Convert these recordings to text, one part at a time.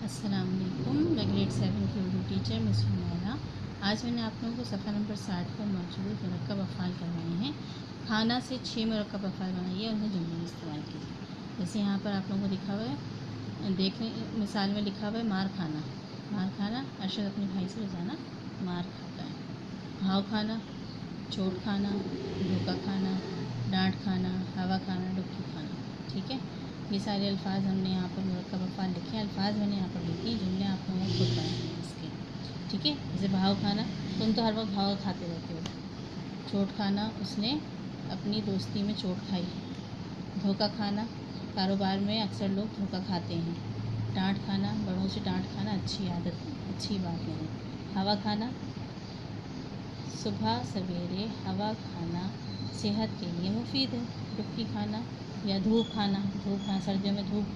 अस्सलाम वालेकुम। मैं ग्रेड 7 की उर्दू टीचर मिस हुमैरा। आज मैंने आप लोगों को सफ़ा नंबर 60 पर मौजूद मुरक्कब अफ़ाल करवाए हैं। खाना से 6 मुरक्कब अफ़ाल बनाइए और उन्हें जुमले में इस्तेमाल कीजिए। जैसे यहाँ पर आप लोगों को लिखा हुआ है, देखें मिसाल में लिखा हुआ है मार खाना। मार खाना, अरशद अपने भाई से रोज़ाना मार खाता है। घाव खाना, चोट खाना, धोखा खाना, डांट खाना, हवा खाना, डुबकी खाना। ठीक है, ये सारे अल्फाज हमने यहाँ पर मुरक्कब अफ़ाल लिखे। अल्फाज मैंने यहाँ पर लिखे, जुमले आप लोगों को खुद बनाने हैं इसके। ठीक है, जैसे भाव खाना, तुम तो हर वक्त भाव खाते रहते हो। चोट खाना, उसने अपनी दोस्ती में चोट खाई। धोखा खाना, कारोबार में अक्सर लोग धोखा खाते हैं। डांट खाना, बड़ों से डांट खाना अच्छी आदत, अच्छी बात नहीं। हवा खाना, सुबह सवेरे हवा खाना सेहत के लिए मुफीद है। डुबकी खाना या धूप खाना, सर्दियों में धूप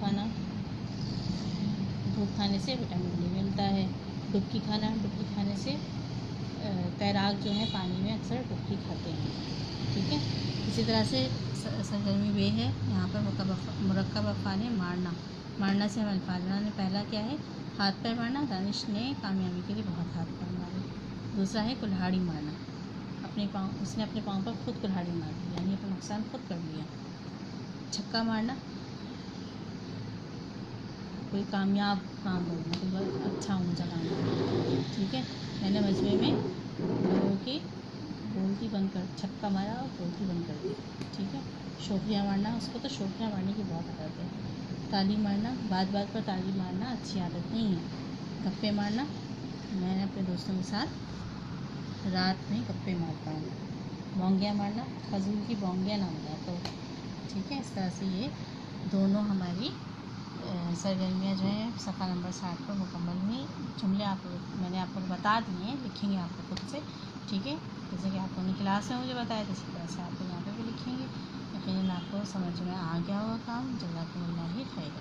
खाने से विटामिन डी मिलता है। डुबकी खाना, डुबकी खाने से तैराक जो है पानी में अक्सर डुबकी खाते हैं। ठीक है, इसी तरह से सरगर्मी वे है। यहाँ पर मुरक्कब अफ़ाल है मारना। मारना से हम अल्फाज बनाने, पहला क्या है, हाथ पैर मारना। दानिश ने कामयाबी के लिए बहुत हाथ पैर मारे। दूसरा है कुल्हाड़ी मारना, उसने अपने पाँव पर खुद कुल्हाड़ी मार दी, यानी अपना नुकसान खुद कर लिया। छक्का मारना, कोई कामयाब काम करना, कोई बहुत अच्छा ऊंचा काम करना। ठीक है, मैंने मजमे में लोगों की बोलती बंद कर, छक्का मारा और बोलती बंद कर दी। ठीक है, शोखियाँ मारना, उसको तो शोखियाँ मारने की बहुत आदत है। ताली मारना, बात बात पर ताली मारना अच्छी आदत नहीं है। गप्पे मारना, मैंने अपने दोस्तों के साथ रात में गप्पे मारता हूँ। बोंगियाँ मारना, फजूल की बोंगियाँ ना मारा करो। ठीक है, इस तरह से ये दोनों हमारी सरगर्मियाँ जो हैं सफ़ा नंबर 60 पर मुकम्मल हुई। जुमले मैंने आपको बता दिए हैं, लिखेंगे आपको खुद से। ठीक है, जैसे कि आप लोगों ने क्लास में मुझे बताया, इसी तरह से आप लोग यहाँ पर भी लिखेंगे। यकीनन आपको समझ में आ गया होगा काम। जज़ाकुमुल्लाह खैर।